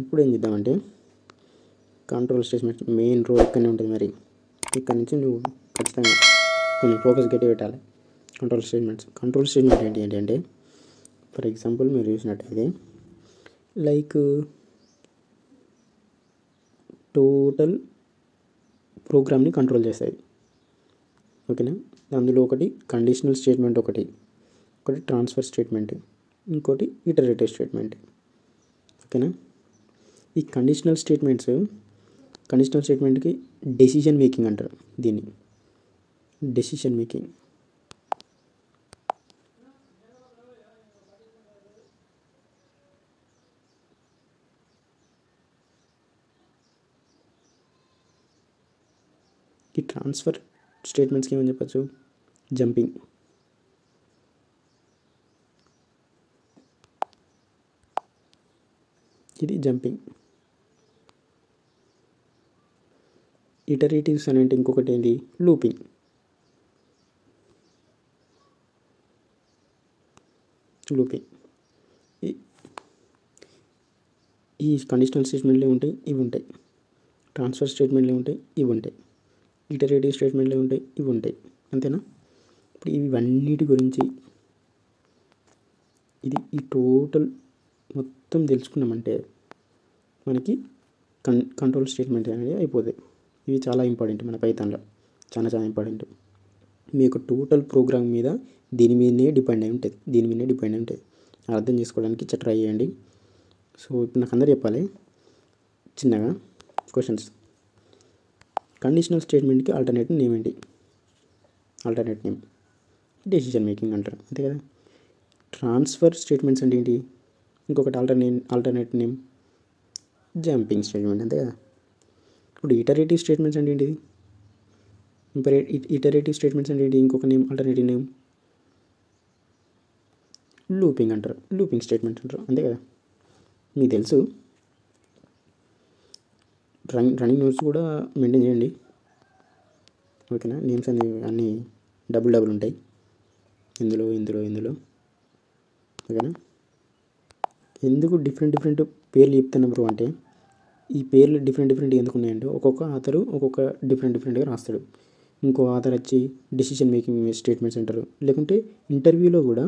ఇప్పుడు ఏం చేద్దామంటే కంట్రోల్ స్టేట్మెంట్ మెయిన్ రో ఇక్కడనే ఉంటుంది. మరి ఇక్కడ నుంచి నువ్వు ఖచ్చితంగా కొంచెం ఫోకస్ గట్టి పెట్టాలి. కంట్రోల్ స్టేట్మెంట్ ఏంటి అంటే ఫర్ ఎగ్జాంపుల్ మీరు చూసినట్టయితే లైక్ టోటల్ ప్రోగ్రామ్ని కంట్రోల్ చేస్తాయి. ఓకేనా, అందులో ఒకటి కండిషనల్ స్టేట్మెంట్, ఒకటి ట్రాన్స్ఫర్ స్టేట్మెంట్, ఇంకోటి ఇటరేటివ్ స్టేట్మెంట్. ఓకేనా, ఈ కండిషనల్ స్టేట్మెంట్కి డెసిషన్ మేకింగ్ అంటారు. దీన్ని డెసిషన్ మేకింగ్. ఈ ట్రాన్స్ఫర్ స్టేట్మెంట్స్కి ఏమని చెప్పచ్చు, జంపింగ్. ఇది జంపింగ్. ఇటరేటివ్స్ అని అంటే ఇంకొకటి ఏంటి, లూపింగ్. ఈ కండిషనల్ స్టేట్మెంట్లు ఉంటాయి, ఇవి ఉంటాయి. ట్రాన్స్ఫర్ స్టేట్మెంట్లు ఉంటాయి, ఇవి ఉంటాయి. ఇటరేటివ్ స్టేట్మెంట్లు ఉంటాయి, ఇవి ఉంటాయి. అంతేనా? ఇప్పుడు ఇవన్నిటి గురించి ఈ టోటల్ మొత్తం తెలుసుకున్నామంటే మనకి కంట్రోల్ స్టేట్మెంట్ అనేది అయిపోతాయి. ఇవి చాలా ఇంపార్టెంట్ మన పైథాన్లో, చాలా ఇంపార్టెంట్. మీ యొక్క టోటల్ ప్రోగ్రామ్ మీద దీని మీదనే డిపెండ్ అయి ఉంటుంది. అర్థం చేసుకోవడానికి ట్రై చేయండి. సో ఇప్పుడు నాకు అందరూ చెప్పాలి చిన్నగా క్వశ్చన్స్. కండిషనల్ స్టేట్మెంట్కి ఆల్టర్నేట్ నేమ్ ఏంటి? ఆల్టర్నేట్ నేమ్ డెసిషన్ మేకింగ్ అంటారు, అంతే కదా. ట్రాన్స్ఫర్ స్టేట్మెంట్స్ అంటే ఏంటి? ఇంకొకటి ఆల్టర్నేట్ నేమ్ జంపింగ్ స్టేట్మెంట్, అంతే కదా. ఇప్పుడు ఇటరేటివ్ స్టేట్మెంట్స్ అంటే ఏంటిది? ఇటరేటివ్ స్టేట్మెంట్స్ అంటే ఏంటి? ఇంకొక నేమ్, ఆల్టర్నేటివ్ నేమ్ లూపింగ్ అంటారు, లూపింగ్ స్టేట్మెంట్స్ అంటారు, అంతే కదా. మీకు తెలుసు. రన్నింగ్ నోట్స్ కూడా మెయింటైన్ చేయండి. ఓకేనా, నేమ్స్ అన్నీ డబుల్ ఉంటాయి ఇందులో. ఓకేనా, ఎందుకు డిఫరెంట్ పేర్లు చెప్తున్నా బ్రో అంటే, ఈ పేర్లు డిఫరెంట్ ఎందుకు ఉన్నాయంటే ఒక్కొక్క ఆథరు ఒక్కొక్క డిఫరెంట్గా రాస్తాడు. ఇంకో ఆథర్ వచ్చి డెసిషన్ మేకింగ్ స్టేట్మెంట్స్ అంటారు. లేకుంటే ఇంటర్వ్యూలో కూడా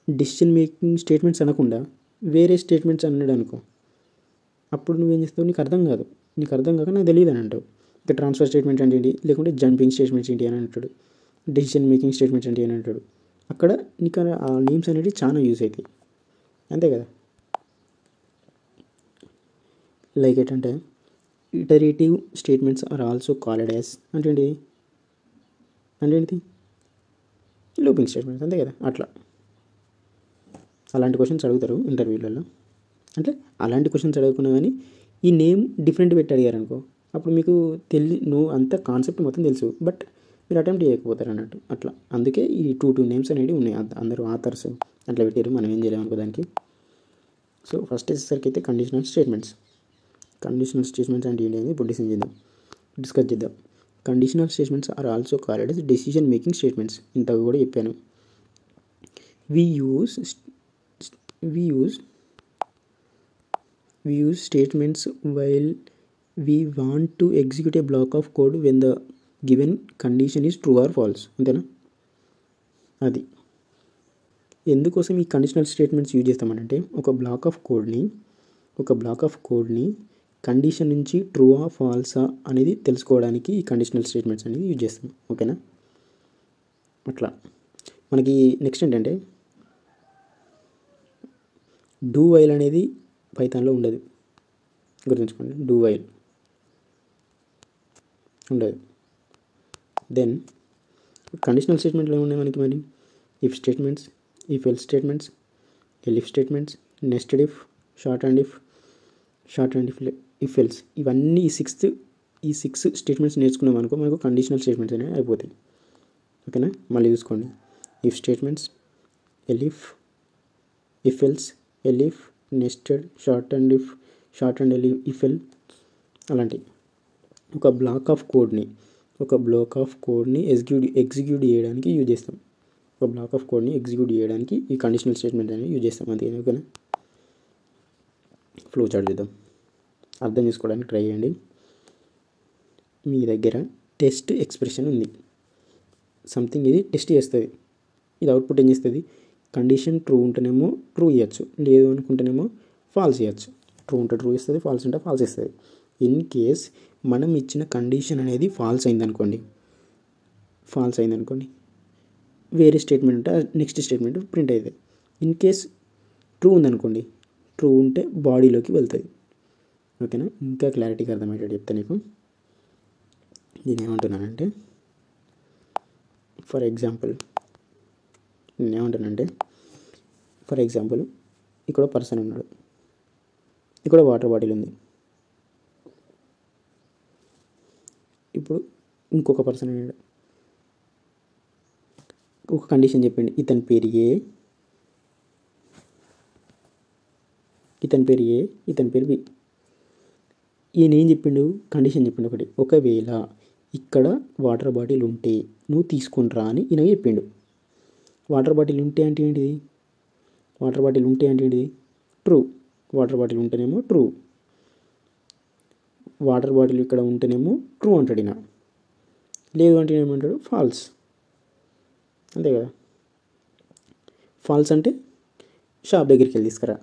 డెసిషన్ మేకింగ్ స్టేట్మెంట్స్ అనకుండా వేరే స్టేట్మెంట్స్ అన్నాడు అనుకో, అప్పుడు నువ్వేం చేస్తావు, నీకు అర్థం కాక నాకు తెలియదు అని అంటావు. ఇక ట్రాన్స్ఫర్ స్టేట్మెంట్ అంటే ఏంటి, లేకుంటే జంపింగ్ స్టేట్మెంట్స్ ఏంటి అని అంటాడు. డెసిషన్ మేకింగ్ స్టేట్మెంట్స్ ఏంటి అని అంటాడు. అక్కడ నీకు ఆ నేమ్స్ అనేవి చాలా యూజ్ అవుతాయి, అంతే కదా. లైక్ ఏంటంటే iterative statements are also called as అంటే ఏంటి లూపింగ్ స్టేట్మెంట్స్, అంతే కదా. అట్లా అలాంటి క్వశ్చన్స్ అడుగుతారు ఇంటర్వ్యూలలో. అంటే అలాంటి క్వశ్చన్స్ అడగకున్నా కానీ ఈ నేమ్ డిఫరెంట్ పెట్టి అడిగారు అనుకో, అప్పుడు మీకు నువ్వు అంత కాన్సెప్ట్ మొత్తం తెలుసు, బట్ మీరు అటెంప్ట్ చేయకపోతారు అన్నట్టు. అట్లా అందుకే ఈ టూ నేమ్స్ అనేవి ఉన్నాయి. అందరూ ఆథర్స్ అట్లా పెట్టారు, మనం ఏం చేయలేము అనుకో దానికి. సో ఫస్ట్ వచ్చేసరికి అయితే కండిషనల్ స్టేట్మెంట్స్ అంటే ఏంటి అని ఇప్పుడు డిస్కస్ చేద్దాం. Conditional statements are also called as decision making statements. ఇంతకు కూడా చెప్పాను. we use statements while we want to execute a block of code when the given condition is true or false, అంతేనా. అది ఎందుకోసం ఈ కండిషనల్ స్టేట్మెంట్స్ యూజ్ చేస్తామనంటే ఒక block of కోడ్ని condition నుంచి ట్రూఆ ఫాల్సా అనేది తెలుసుకోవడానికి ఈ కండిషనల్ స్టేట్మెంట్స్ అనేది యూజ్ చేస్తాం. ఓకేనా, అట్లా. మనకి నెక్స్ట్ ఏంటంటే డూ వైల్ అనేది పైథాన్లో ఉండదు, గుర్తుంచుకోండి. డూ వైల్ ఉండదు. దెన్ కండిషనల్ స్టేట్మెంట్లో ఏమున్నాయి మనకి మరి? If statements, if else statements, elif statements, nested if, short and if else. ఇవన్నీ ఈ సిక్స్ స్టేట్మెంట్స్ నేర్చుకున్నాం అనుకో మనకు కండిషనల్ స్టేట్మెంట్స్ అనేవి అయిపోతాయి. ఓకేనా, మళ్ళీ చూసుకోండి. If statements, elif, if else, elif, nested, short and if ఎల్, అలాంటివి. ఒక బ్లాక్ ఆఫ్ కోడ్ని ఎగ్జిక్యూట్ చేయడానికి యూజ్ చేస్తాం. ఈ కండిషనల్ స్టేట్మెంట్ అనేది యూజ్ చేస్తాం, అంతే. ఓకేనా. ఫ్లో చార్ట్ చూద్దాం. అర్థం చేసుకోవడానికి ట్రై చేయండి. మీ దగ్గర టెస్ట్ ఎక్స్ప్రెషన్ ఉంది, సంథింగ్ ఇది టెస్ట్ చేస్తుంది. ఇది అవుట్పుట్ ఏం చేస్తుంది? కండిషన్ ట్రూ ఉంటేనేమో ట్రూ ఇవ్వచ్చు, లేదు అనుకుంటేనేమో ఫాల్స్ ఇవ్వచ్చు. ట్రూ ఉంటే ట్రూ ఇస్తుంది, ఫాల్స్ ఉంటే ఫాల్స్ ఇస్తుంది. ఇన్ కేస్ మనం ఇచ్చిన కండిషన్ అనేది ఫాల్స్ అయిందనుకోండి, వేరే స్టేట్మెంట్ ఉంటే నెక్స్ట్ స్టేట్మెంట్ ప్రింట్ అవుతుంది. ఇన్ కేస్ ట్రూ ఉందనుకోండి, ట్రూ ఉంటే బాడీలోకి వెళ్తుంది. ఓకేనా? ఇంకా క్లారిటీగా అర్థమయ్యేటట్టు చెప్తా నీకు. నేను ఏమంటున్నానంటే, ఫర్ ఎగ్జాంపుల్ ఇక్కడ పర్సన్ ఉన్నాడు, ఇక్కడ వాటర్ బాటిల్ ఉంది. ఇప్పుడు ఇంకొక పర్సన్ ఉన్నాడు, ఒక కండిషన్ చెప్పండి. ఇతని పేరు ఏ, ఇతని పేరు బి. ఈయన ఏం చెప్పిండు? కండిషన్ చెప్పిండు ఒకటి, ఒకవేళ ఇక్కడ వాటర్ బాటిల్ ఉంటే నువ్వు తీసుకుంట్రా అని ఈయన చెప్పిండు. వాటర్ బాటిల్ ఉంటే అంటే ఏంటిది? ట్రూ. వాటర్ బాటిల్ ఉంటేనేమో ట్రూ, వాటర్ బాటిల్ ఇక్కడ ఉంటేనేమో ట్రూ అంటాడు ఈయన. లేదు అంటే ఏమంటాడు? ఫాల్స్. అంతే కదా? ఫాల్స్ అంటే షాప్ దగ్గరికి వెళ్ళి తీసుకురా,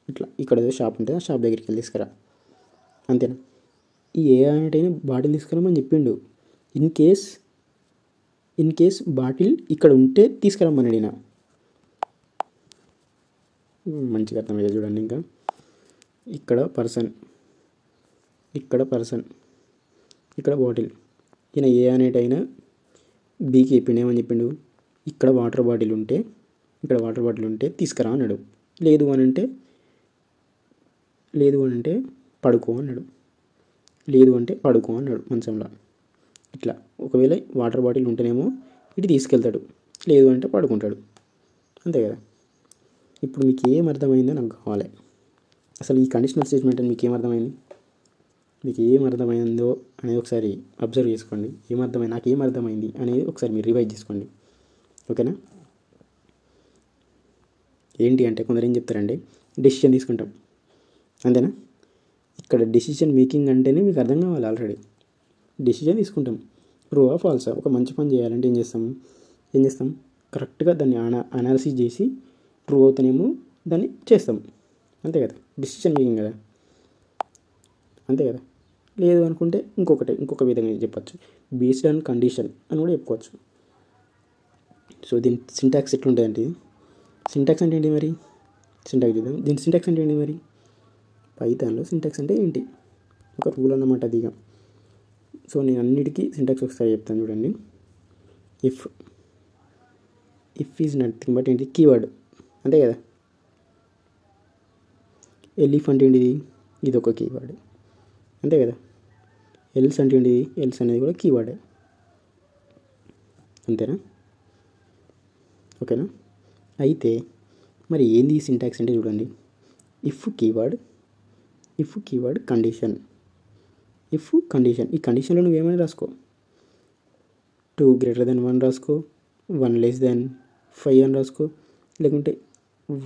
ఇట్లా ఇక్కడ ఏదో షాప్ ఉంటుంది, ఆ షాప్ దగ్గరికి వెళ్ళి తీసుకురా. అంతేనా? ఈ ఏ అంటే బాటిల్ తీసుకురమ్మని చెప్పిండు. ఇన్ కేస్ బాటిల్ ఇక్కడ ఉంటే తీసుకురమ్మన్నాడు ఈయన. మంచిగా అర్థమయ్యేది చూడండి. ఇంకా ఇక్కడ పర్సన్, ఇక్కడ బాటిల్. ఈయన ఏ అనేటైనా బీకి చెప్పిండు. ఏమని చెప్పిండు? ఇక్కడ వాటర్ బాటిల్ ఉంటే తీసుకురా అన్నాడు. లేదు అని అంటే పడుకో అన్నాడు. మంచంలో. ఇట్లా ఒకవేళ వాటర్ బాటిల్ ఉంటేనేమో ఇటు తీసుకెళ్తాడు, లేదు అంటే పడుకుంటాడు. అంతే కదా? ఇప్పుడు మీకు ఏం అర్థమైందో నాకు కావాలి. అసలు ఈ కండిషనల్ స్టేట్మెంట్ అని మీకు ఏం అర్థమైందో అనేది ఒకసారి అబ్జర్వ్ చేసుకోండి. నాకు ఏమర్థమైంది అనేది ఒకసారి మీరు రివైజ్ చేసుకోండి. ఓకేనా? ఏంటి అంటే కొందరు ఏం చెప్తారంటే డెసిషన్ తీసుకుంటాం. అంతేనా? ఇక్కడ డెసిషన్ మేకింగ్ అంటేనే మీకు అర్థం కావాలి. ఆల్రెడీ డెసిషన్ తీసుకుంటాం. ట్రూ ఆ ఫాల్సా? ఒక మంచి పని చేయాలంటే ఏం చేస్తాం? కరెక్ట్గా దాన్ని అనాలిసిస్ చేసి ట్రూ అవుతానేమో దాన్ని చేస్తాం. అంతే కదా? డెసిషన్ మేకింగ్ కదా. అంతే కదా? లేదు అనుకుంటే ఇంకొక విధంగా చెప్పచ్చు, బేస్డ్ ఆన్ కండిషన్ అని కూడా చెప్పుకోవచ్చు. సో దీని సింటాక్స్ ఎట్లుంటుందంటే, సింటాక్స్ అంటే ఏంటి మరి? సింటాక్స్ చూద్దాం. దీని సింటాక్స్ అంటే ఏంటి మరి? పైథాన్లో సింటాక్స్ అంటే ఏంటి? ఒక రూల్ అన్నమాట అది. సో నేను అన్నిటికీ సింటాక్స్ ఒకసారి చెప్తాను చూడండి. ఇఫ్ ఈజ్ నథింగ్ బట్ ఏంటి? కీవర్డ్. అంతే కదా? ఎలిఫ్ అంటే ఏంటిది? ఇది ఒక కీవర్డ్. అంతే కదా? ఎల్స్ అంటే ఏంటిది? ఎల్స్ అనేది కూడా కీవర్డే. అంతేనా? ఓకేనా? అయితే మరి ఏంది ఈ సింటాక్స్ అంటే చూడండి. If keyword condition. ఈ కండిషన్లో నువ్వేమైనా రాసుకో. 2 > 1 రాసుకో, 1 < 5 అని రాసుకో, లేకుంటే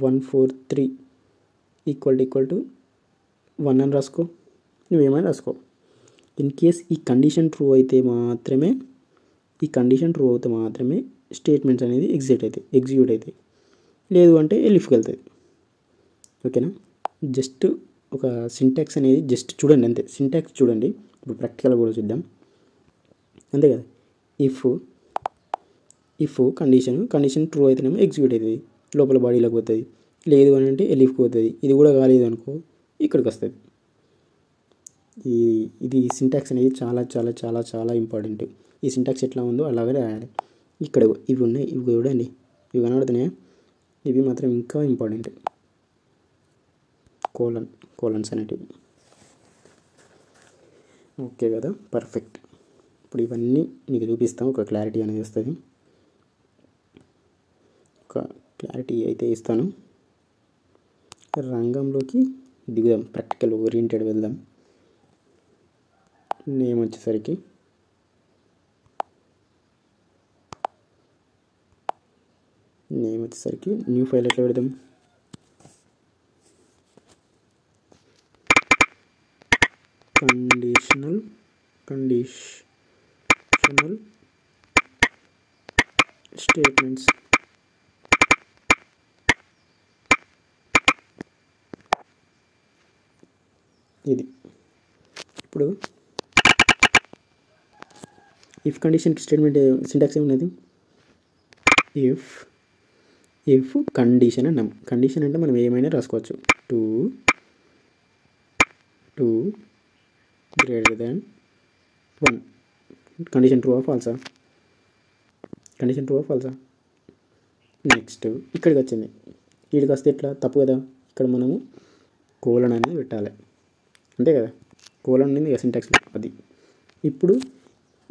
1 4 3 = 1 అని రాసుకో. నువ్వేమైనా రాసుకో. ఇన్ కేస్ ఈ కండిషన్ ట్రూ అయితే మాత్రమే స్టేట్మెంట్స్ అనేది ఎగ్జిక్యూట్ అవుతాయి. లేదు అంటే ఎలిఫ్కి వెళ్తుంది. ఓకేనా? జస్ట్ ఒక సింటాక్స్ అనేది జస్ట్ చూడండి అంతే. సింటాక్స్ చూడండి. ఇప్పుడు ప్రాక్టికల్గా కూడా చూద్దాం. అంతే కదా? ఇఫ్ కండిషన్ ట్రూ అయితేనేమో ఎగ్జిక్యూట్ అవుతుంది, లోపల బాడీలోకి పోతుంది. లేదు అని అంటే ఎలిఫ్కి పోతుంది. ఇది కూడా కాలేదు అనుకో ఇక్కడికి వస్తుంది. ఇది సింటాక్స్ అనేది చాలా చాలా చాలా చాలా ఇంపార్టెంట్. ఈ సింటాక్స్ ఎట్లా ఉందో అలాగే రాయాలి. ఇక్కడ ఇవి ఉన్నాయి, ఇవి చూడండి, ఇవి కనబడుతున్నాయి. ఇవి మాత్రం ఇంకా ఇంపార్టెంట్. కోలన్స్ అనేటివి. ఓకే కదా? పర్ఫెక్ట్. ఇప్పుడు ఇవన్నీ మీకు చూపిస్తాం, ఒక క్లారిటీ అనేది వస్తుంది. ఒక క్లారిటీ అయితే ఇస్తాను. రంగంలోకి దిగుదాం, ప్రాక్టికల్ ఓరియంటెడ్ వెళ్దాం. నేమ్ వచ్చేసరికి న్యూ ఫైల్ ఎట్లా పెడదాం? Conditional statements. ఇది ఇప్పుడు ఇఫ్ కండిషన్ స్టేట్మెంట్ సింటాక్స్ ఏమున్నది, ఇఫ్ కండిషన్ అన్నాం. కండిషన్ అంటే మనం ఏమైనా రాసుకోవచ్చు. 2 greater than 1. Condition true or ఫాల్సా? కండిషన్ ట్రూ ఆర్ ఫాల్సా? నెక్స్ట్ ఇక్కడికి వచ్చింది, వీడికి వస్తే ఎట్లా తప్పు కదా, ఇక్కడ మనము కోలన్ అనేది పెట్టాలి, అంతే కదా. కోలన్ అనేది సింటాక్స్లో అది. ఇప్పుడు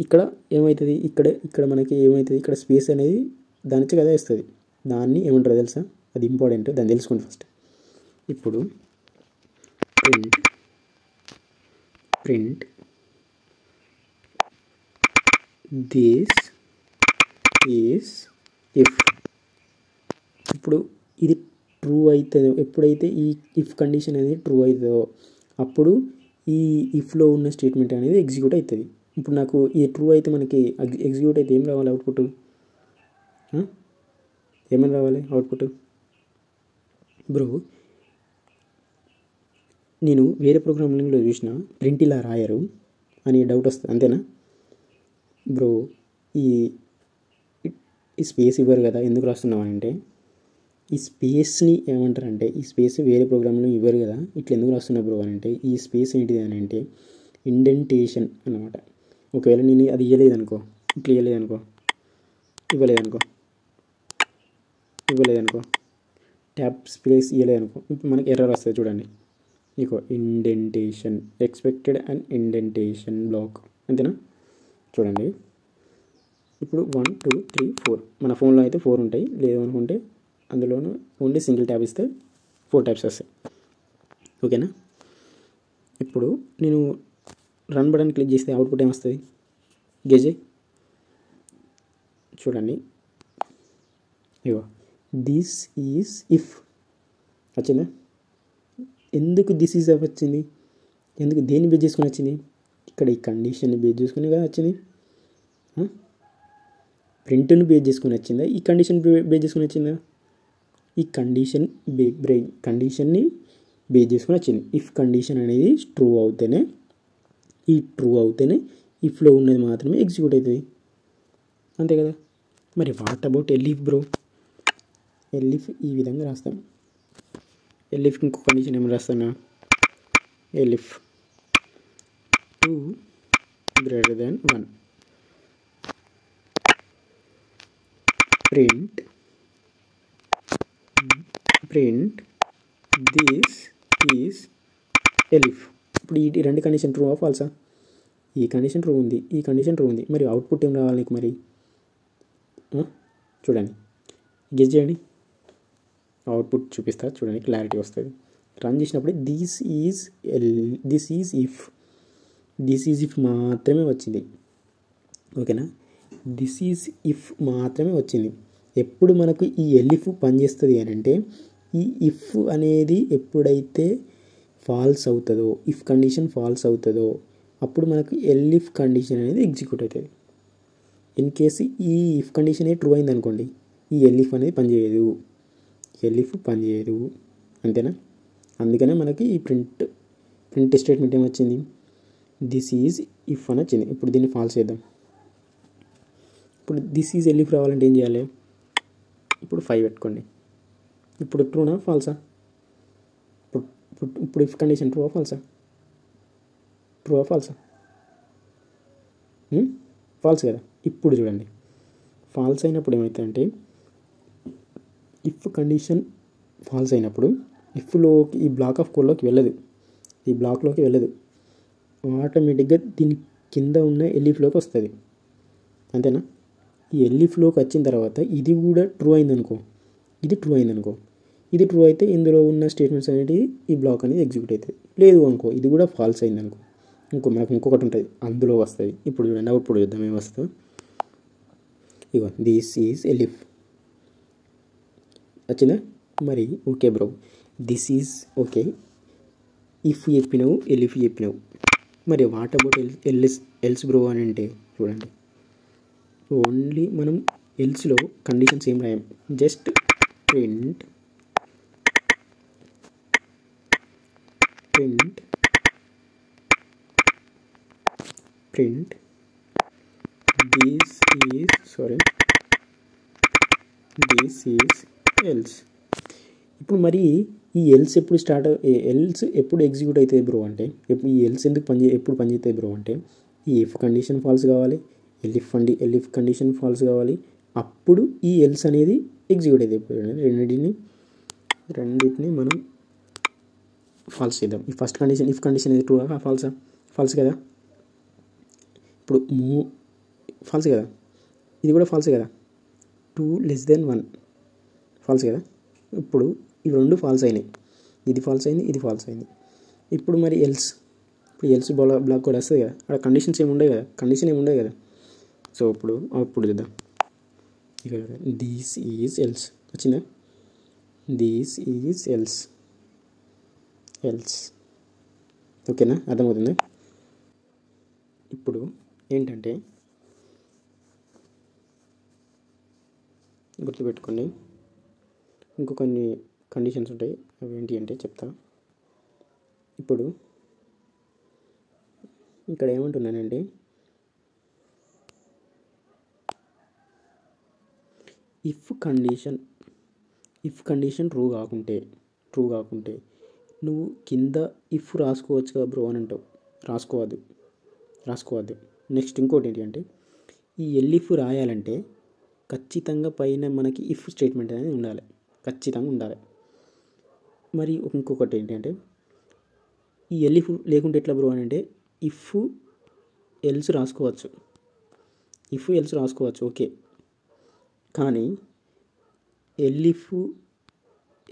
ఇక్కడ ఏమవుతుంది, ఇక్కడ మనకి ఏమవుతుంది, ఇక్కడ స్పేస్ అనేది దాని నుంచి కదా వస్తుంది. దాన్ని ఏమంటారో తెలుసా, అది ఇంపార్టెంట్, దాన్ని తెలుసుకోండి ఫస్ట్. ఇప్పుడు ప్రింట్ దిస్ ఈస్ ఇఫ్. ఇప్పుడు ఇది ట్రూ అవుతుందో, ఎప్పుడైతే ఈ ఇఫ్ కండిషన్ అనేది ట్రూ అవుతుందో అప్పుడు ఈ ఇఫ్లో ఉన్న స్టేట్మెంట్ అనేది ఎగ్జిక్యూట్ అవుతుంది. ఇప్పుడు నాకు ఈ ట్రూ అయితే మనకి ఎగ్జిక్యూట్ అయితే ఏం రావాలి, అవుట్పుట్ ఏమైనా రావాలి అవుట్పుట్. బ్రో నేను వేరే ప్రోగ్రామింగ్లో చూసిన ప్రింట్ ఇలా రాయరు అని డౌట్ వస్తుంది, అంతేనా బ్రో? ఈ స్పేస్ ఇవ్వరు కదా, ఎందుకు రాస్తున్నావు అంటే ఈ స్పేస్ని ఏమంటారంటే, ఈ స్పేస్ వేరే ప్రోగ్రాంలో ఇవ్వరు కదా, ఇట్లా ఎందుకు రాస్తున్నావు బ్రో అని అంటే, ఈ స్పేస్ ఏంటిది అని అంటే ఇండెంటేషన్ అన్నమాట. ఒకవేళ నేను అది ఇవ్వలేదనుకో, ఇట్లా ఇవ్వలేదనుకో ట్యాబ్ స్పేస్ ఇవ్వలేదనుకో, ఇప్పుడు మనకి ఎర్రర్ వస్తుంది చూడండి. ఇగో indentation expected and indentation block, అంతేనా? చూడండి ఇప్పుడు 1 2 3 4 మన ఫోన్లో అయితే 4 ఉంటాయి, లేదు అనుకుంటే అందులోనూ ఓన్లీ సింగిల్ ట్యాబ్ ఇస్తే 4 టైప్స్ వస్తాయి, ఓకేనా? ఇప్పుడు నేను రన్ బటన్ క్లిక్ చేస్తే అవుట్పుట్ ఏమొస్తుంది, గెజ్ చూడండి. ఇగో దిస్ ఈజ్ ఇఫ్ వచ్చిందా? ఎందుకు దిస్ ఈజ్ ఇఫ్ వచ్చింది, ఎందుకు దేన్ని బేస్ చేసుకొని వచ్చింది, ఇక్కడ ఈ కండిషన్ని బేస్ చేసుకుని కదా వచ్చింది. ప్రింట్ని బేస్ చేసుకొని వచ్చిందా, ఈ కండిషన్ బేస్ చేసుకొని వచ్చిందా? ఈ కండిషన్ని బేస్ చేసుకొని వచ్చింది. ఇఫ్ కండిషన్ అనేది ట్రూ అవుతేనే ఇఫ్లో ఉన్నది మాత్రమే ఎగ్జిక్యూట్ అవుతుంది, అంతే కదా. మరి what about elif bro? Elif ఈ విధంగా రాస్తాం. ఎలిఫ్కి ఇంకో కండిషన్ ఏమి రాస్తానా, elif 2 greater than 1 print this is elif. ఇప్పుడు ఈ రెండు కండిషన్ ట్రూ ఆఫ్ ఫాల్సా? ఈ కండిషన్ ట్రూ ఉంది, ఈ కండిషన్ ట్రూ ఉంది, మరి అవుట్పుట్ ఏం రావాలి నీకు? మరి చూడండి, గెస్ చేయండి, అవుట్పుట్ చూపిస్తా చూడండి, క్లారిటీ వస్తుంది. రన్ చేసినప్పుడు దిస్ ఈజ్ ఇఫ్ మాత్రమే వచ్చింది, ఓకేనా? దిస్ ఈజ్ ఇఫ్ మాత్రమే వచ్చింది. ఎప్పుడు మనకు ఈ ఎలిఫ్ పనిచేస్తుంది అని అంటే, ఈ ఇఫ్ అనేది ఎప్పుడైతే ఫాల్స్ అవుతుందో, ఇఫ్ కండిషన్ ఫాల్స్ అవుతుందో అప్పుడు మనకు ఎలిఫ్ కండిషన్ అనేది ఎగ్జిక్యూట్ అవుతుంది. ఇన్ కేసు ఈ ఇఫ్ కండిషన్ ట్రూ అయింది అనుకోండి, ఈ ఎలిఫ్ అనేది పనిచేయదు, అంతేనా? అందుకనే మనకి ఈ ప్రింట్ స్టేట్మెంట్ ఏమొచ్చింది, దిస్ ఈజ్ ఇఫ్ అని వచ్చింది. ఇప్పుడు దీన్ని ఫాల్స్ చేద్దాం. ఇప్పుడు దిస్ ఈజ్ ఎలిఫ్ రావాలంటే ఏం చేయాలి, ఇప్పుడు 5 పెట్టుకోండి. ఇప్పుడు ట్రూనా ఫాల్సా? ఇప్పుడు ఇఫ్ కండిషన్ ట్రూ ఫాల్సా? ఫాల్స్ కదా. ఇప్పుడు చూడండి, ఫాల్స్ అయినప్పుడు ఏమవుతుందంటే, ఇఫ్ కండిషన్ ఫాల్స్ అయినప్పుడు ఇఫ్లోకి ఈ బ్లాక్ ఆఫ్ కోడ్లోకి వెళ్ళదు, ఆటోమేటిక్గా దీని కింద ఉన్న ఎలిఫ్లోకి వస్తుంది, అంతేనా? ఈ ఎలిఫ్లోకి వచ్చిన తర్వాత ఇది కూడా ట్రూ అయిందనుకో, ఇది ట్రూ అయితే ఇందులో ఉన్న స్టేట్మెంట్స్ అనేవి ఈ బ్లాక్ అనేది ఎగ్జిక్యూట్ అవుతుంది. లేదు అనుకో, ఇది కూడా ఫాల్స్ అయిందనుకో, మనకు ఇంకొకటి ఉంటుంది అందులో వస్తుంది. ఇప్పుడు చూడండి, అవుట్పుట్ చూద్దాం ఏమొస్తుందో. ఇగో దిస్ ఈజ్ ఎలిఫ్ వచ్చిందా? మరి okay bro, this is okay, if చెప్పినావు, ఎలిఫ్ చెప్పినావు, మరి వాట్ అబౌట్ ఎల్స్ బ్రో అని అంటే చూడండి, ఓన్లీ మనం ఎల్స్లో కండిషన్స్ ఏం రాయం, just print this is else. ఇప్పుడు మరి ఈ ఎల్స్ ఎప్పుడు ఎల్స్ ఎప్పుడు ఎగ్జిక్యూట్ అవుతుంది బ్రో అంటే, ఈ ఎల్స్ ఎప్పుడు పనిచేస్తుంది బ్రో అంటే, ఈ ఇఫ్ కండిషన్ ఫాల్స్ కావాలి, ఎల్ఇఫ్ కండిషన్ ఫాల్స్ కావాలి, అప్పుడు ఈ ఎల్స్ అనేది ఎగ్జిక్యూట్ అవుతుంది. రెండింటిని మనం ఫాల్స్ చేద్దాం. ఈ ఫస్ట్ కండిషన్ ఇఫ్ కండిషన్ ఇది ట్రూ ఫాల్స్ కదా, ఇప్పుడు ఫాల్స్ కదా, ఇది కూడా ఫాల్స్ కదా, 2 < 1 ఫాల్స్ కదా. ఇప్పుడు ఇవి రెండు ఫాల్స్ అయినాయి, ఇది ఫాల్స్ అయింది, ఇది ఫాల్స్ అయింది. ఇప్పుడు మరి ఇప్పుడు ఎల్స్ బ్లాక్ కూడా వస్తుంది కదా, అక్కడ కండిషన్ ఏమి ఉండదు కదా. సో అప్పుడు చూద్దాం, ఇక్కడ దిస్ ఈజ్ ఎల్స్ వచ్చిందా, దిస్ ఈజ్ ఎల్స్. ఓకేనా, అర్థమవుతుంది. ఇప్పుడు ఏంటంటే గుర్తుపెట్టుకోండి, కొన్ని కండిషన్స్ ఉంటాయి, అవి ఏంటి అంటే చెప్తా. ఇప్పుడు ఇక్కడ ఏమంటున్నానండి, ఇఫ్ కండిషన్ ట్రూ కాకుంటే నువ్వు కింద ఇఫ్ రాసుకోవచ్చు కదా బ్రో అని అంటావు, రాసుకోవద్దు. నెక్స్ట్ ఇంకోటి ఏంటి అంటే, ఈ ఎల్ఇఫ్ రాయాలంటే ఖచ్చితంగా పైన మనకి ఇఫ్ స్టేట్మెంట్ అనేది ఖచ్చితంగా ఉండాలి. మరి ఇంకొకటి ఏంటంటే, ఈ ఎల్ఇఫ్ లేకుంటే ఎట్లా బ్రో అని అంటే, ఇఫ్ ఎల్స్ రాసుకోవచ్చు ఓకే, కానీ ఎల్ఇఫ్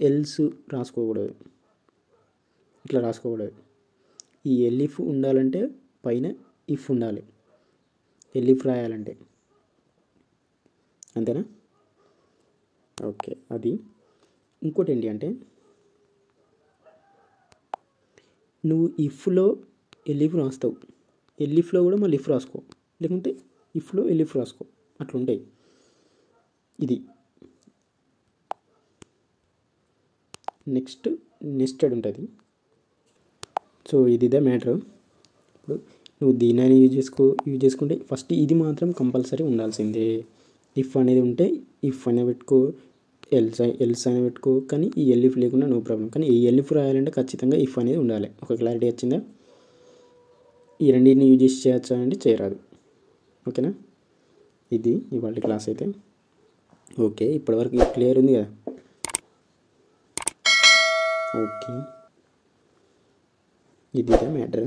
ఎల్స్ రాసుకోకూడదు, ఇట్లా రాసుకోకూడదు. ఈ ఎల్ఇఫ్ ఉండాలంటే పైన ఇఫ్ ఉండాలి, ఎల్ఇఫ్ రాయాలంటే, అంతేనా. ఓకే, అది. ఇంకోటి ఏంటి అంటే, నువ్వు ఇఫ్లో ఎల్ఇఫ్ రాస్తావు, ఎల్ఇఫ్లో కూడా మళ్ళీ ఇఫ్ రాసుకో, లేకుంటే ఇఫ్లో ఎల్ఇఫ్ రాసుకో, అట్లుంటాయి. ఇది నెక్స్టెడ్ ఉంటుంది. సో ఇదే మ్యాటర్. ఇప్పుడు నువ్వు దీన్ని యూజ్ చేసుకుంటే ఫస్ట్ ఇది మాత్రం కంపల్సరీ ఉండాల్సిందే. ఇఫ్ అనేది ఉంటే ఇఫ్ అనే పెట్టుకో, ఎల్స్ అని పెట్టుకో, కానీ ఈ ఎల్ఇఫ్ లేకుండా నో ప్రాబ్లం. కానీ ఈ ఎల్ఇఫ్ రాయాలంటే ఖచ్చితంగా ఇఫ్ అనేది ఉండాలి. ఒక క్లారిటీ వచ్చిందా? ఈ రెండింటిని యూజ్ చేసి చేయొచ్చా అంటే చేయరాదు. ఓకేనా, ఇది ఇవాళ క్లాస్ అయితే. ఓకే, ఇప్పటివరకు క్లియర్ ఉంది కదా. ఓకే, ఇది మ్యాటర్.